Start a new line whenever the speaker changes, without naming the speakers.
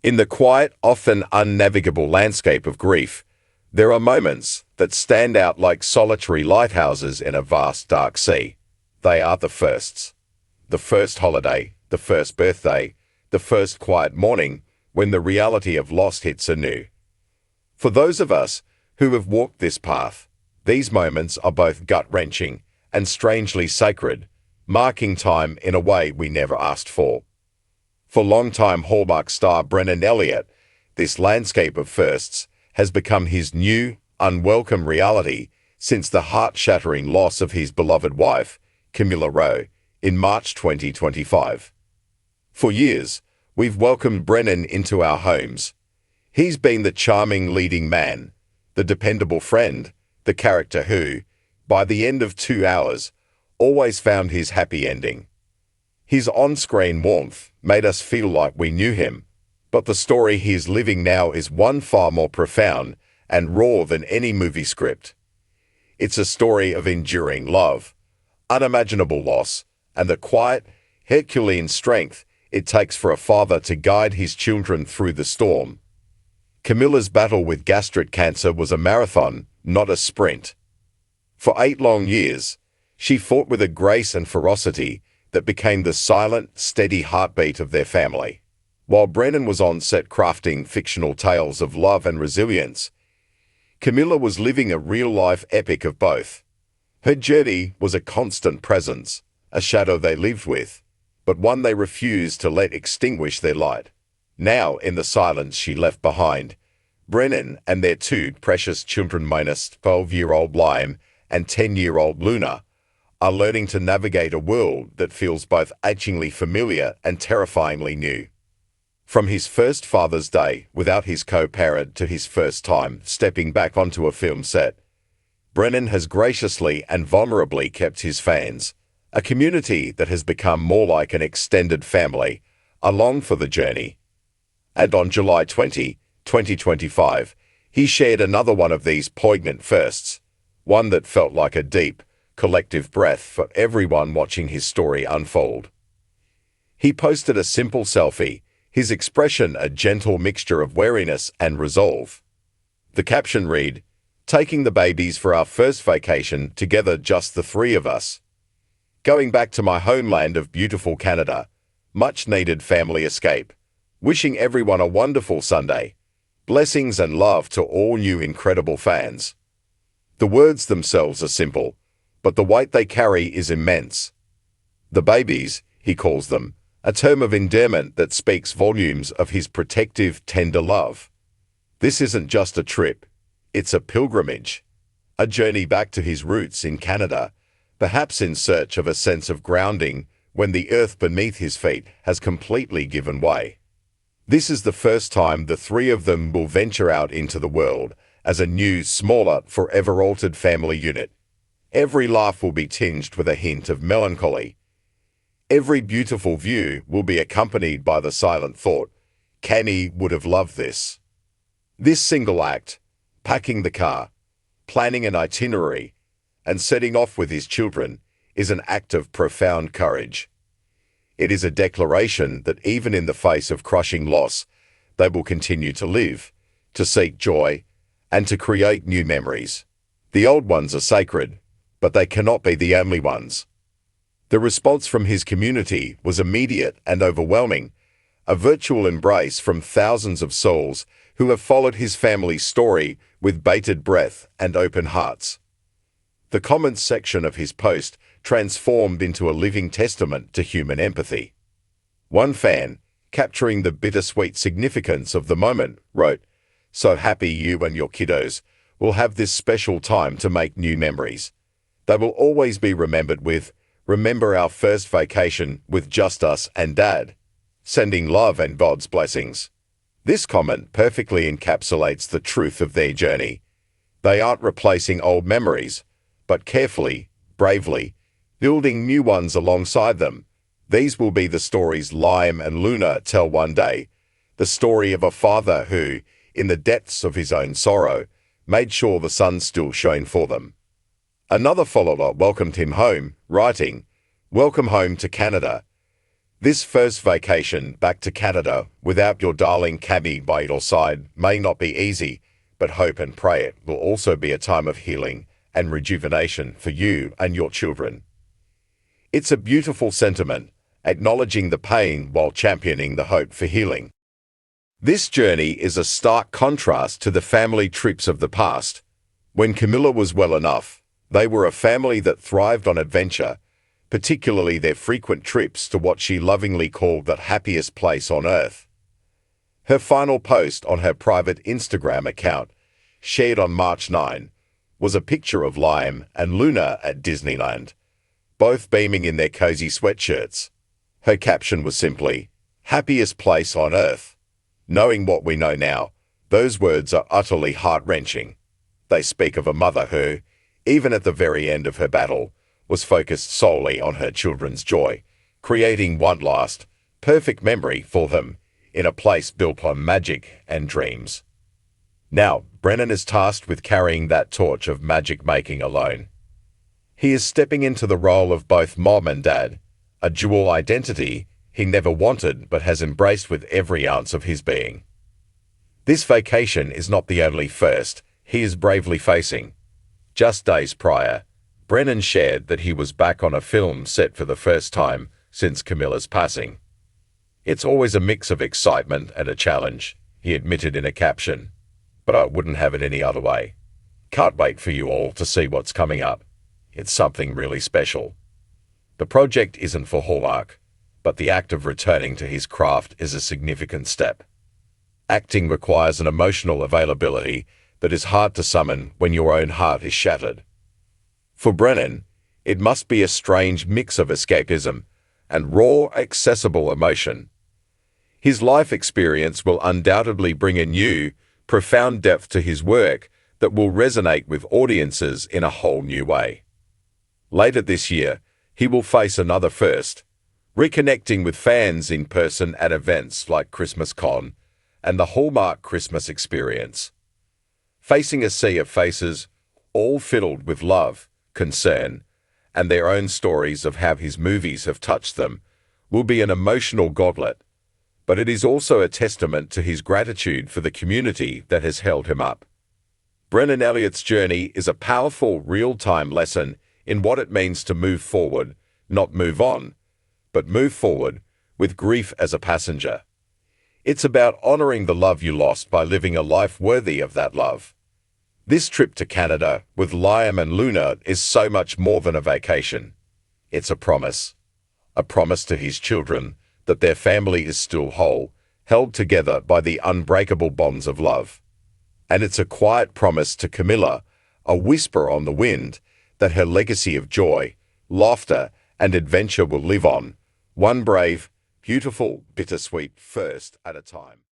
In the quiet, often unnavigable landscape of grief, there are moments that stand out like solitary lighthouses in a vast dark sea. They are the firsts. The first holiday, the first birthday, the first quiet morning when the reality of loss hits anew. For those of us who have walked this path, these moments are both gut-wrenching and strangely sacred, marking time in a way we never asked for. For longtime Hallmark star Brennan Elliott, this landscape of firsts has become his new, unwelcome reality since the heart-shattering loss of his beloved wife, Camilla Rowe, in March 2025. For years, we've welcomed Brennan into our homes. He's been the charming leading man, the dependable friend, the character who, by the end of 2 hours, always found his happy ending. His on-screen warmth made us feel like we knew him, but the story he's living now is one far more profound and raw than any movie script. It's a story of enduring love, unimaginable loss, and the quiet, Herculean strength it takes for a father to guide his children through the storm. Camilla's battle with gastric cancer was a marathon, not a sprint. For 8 long years, she fought with a grace and ferocity that became the silent, steady heartbeat of their family. While Brennan was on set crafting fictional tales of love and resilience, Camilla was living a real-life epic of both. Her journey was a constant presence, a shadow they lived with, but one they refused to let extinguish their light. Now, in the silence she left behind, Brennan and their 2 precious children minus 12-year-old Liam and 10-year-old Luna are learning to navigate a world that feels both achingly familiar and terrifyingly new. From his first Father's Day without his co-parent to his first time stepping back onto a film set, Brennan has graciously and vulnerably kept his fans, a community that has become more like an extended family, along for the journey. And on July 20, 2025, he shared another one of these poignant firsts, one that felt like a deep, collective breath for everyone watching his story unfold. He posted a simple selfie, his expression a gentle mixture of wariness and resolve. The caption read, "Taking the babies for our first vacation together, just the 3 of us. Going back to my homeland of beautiful Canada, much needed family escape. Wishing everyone a wonderful Sunday. Blessings and love to all new incredible fans." The words themselves are simple, but the weight they carry is immense. The babies, he calls them, a term of endearment that speaks volumes of his protective, tender love. This isn't just a trip, it's a pilgrimage, a journey back to his roots in Canada, perhaps in search of a sense of grounding when the earth beneath his feet has completely given way. This is the first time the 3 of them will venture out into the world as a new, smaller, forever-altered family unit. Every laugh will be tinged with a hint of melancholy. Every beautiful view will be accompanied by the silent thought, Cammy would have loved this. This single act, packing the car, planning an itinerary, and setting off with his children, is an act of profound courage. It is a declaration that even in the face of crushing loss, they will continue to live, to seek joy, and to create new memories. The old ones are sacred, but they cannot be the only ones. The response from his community was immediate and overwhelming, a virtual embrace from thousands of souls who have followed his family's story with bated breath and open hearts. The comments section of his post transformed into a living testament to human empathy. One fan, capturing the bittersweet significance of the moment, wrote, "So happy you and your kiddos will have this special time to make new memories. They will always be remembered with, 'Remember our first vacation with just us and Dad. Sending love and God's blessings.'" This comment perfectly encapsulates the truth of their journey. They aren't replacing old memories, but carefully, bravely, building new ones alongside them. These will be the stories Liam and Luna tell one day, the story of a father who, in the depths of his own sorrow, made sure the sun still shone for them. Another follower welcomed him home, writing, "Welcome home to Canada. This first vacation back to Canada without your darling Cabby by your side may not be easy, but hope and pray it will also be a time of healing and rejuvenation for you and your children. It's a beautiful sentiment, acknowledging the pain while championing the hope for healing. This journey is a stark contrast to the family trips of the past. When Camilla was well enough, they were a family that thrived on adventure, particularly their frequent trips to what she lovingly called the happiest place on earth. Her final post on her private Instagram account, shared on March 9, was a picture of Liam and Luna at Disneyland, both beaming in their cozy sweatshirts. Her caption was simply, "Happiest place on earth." Knowing what we know now, those words are utterly heart-wrenching. They speak of a mother who, even at the very end of her battle, was focused solely on her children's joy, creating one last, perfect memory for them in a place built on magic and dreams. Now, Brennan is tasked with carrying that torch of magic-making alone. He is stepping into the role of both mom and dad, a dual identity he never wanted but has embraced with every ounce of his being. This vacation is not the only first he is bravely facing. Just days prior, Brennan shared that he was back on a film set for the first time since Camilla's passing. "It's always a mix of excitement and a challenge," he admitted in a caption, "but I wouldn't have it any other way. Can't wait for you all to see what's coming up. It's something really special." The project isn't for Hallmark, but the act of returning to his craft is a significant step. Acting requires an emotional availability that is hard to summon when your own heart is shattered. For Brennan, it must be a strange mix of escapism and raw, accessible emotion. His life experience will undoubtedly bring a new, profound depth to his work that will resonate with audiences in a whole new way. Later this year, he will face another first, reconnecting with fans in person at events like Christmas Con and the Hallmark Christmas Experience. Facing a sea of faces, all filled with love, concern, and their own stories of how his movies have touched them, will be an emotional gauntlet, but it is also a testament to his gratitude for the community that has held him up. Brennan Elliott's journey is a powerful, real-time lesson in what it means to move forward, not move on, but move forward with grief as a passenger. It's about honoring the love you lost by living a life worthy of that love. This trip to Canada with Liam and Luna is so much more than a vacation. It's a promise to his children that their family is still whole, held together by the unbreakable bonds of love. And it's a quiet promise to Camilla, a whisper on the wind, that her legacy of joy, laughter, and adventure will live on, one brave, beautiful, bittersweet first at a time.